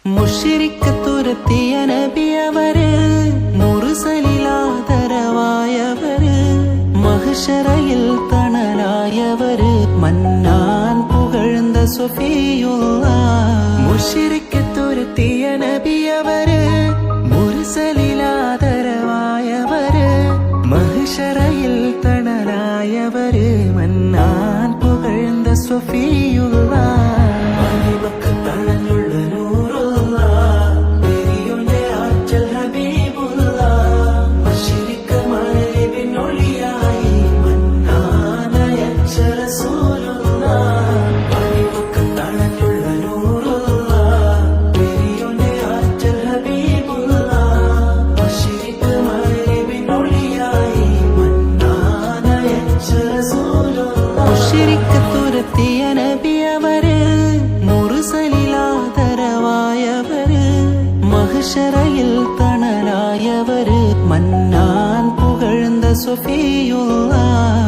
മുശ്രിക്ക് തുരത്തിയ നബിയവര്, മുർസലിലാദരവായവര്, മഹ്ശറയിൽ തണലായവര്, മന്നാൻ പുകഴ്ന്ന സഫിയുള്ളാഹ്. മുശ്രിക്ക് തുരത്തിയ നബിയവര്, മുർസലിലാദരവായവര്, മഹ്ശറയിൽ തണലായവര്, മന്നാൻ പുകഴ്ന്ന സഫിയുള്ളാഹ്. മുശ്രിക്ക് തുരത്തിയ നബിയവര്, മുർസലിലാദരവായവര്, മഹ്ശറയിൽ തണലായവര്, മന്നാൻ പുകഴ്ന്ന സഫിയുള്ളാഹ്.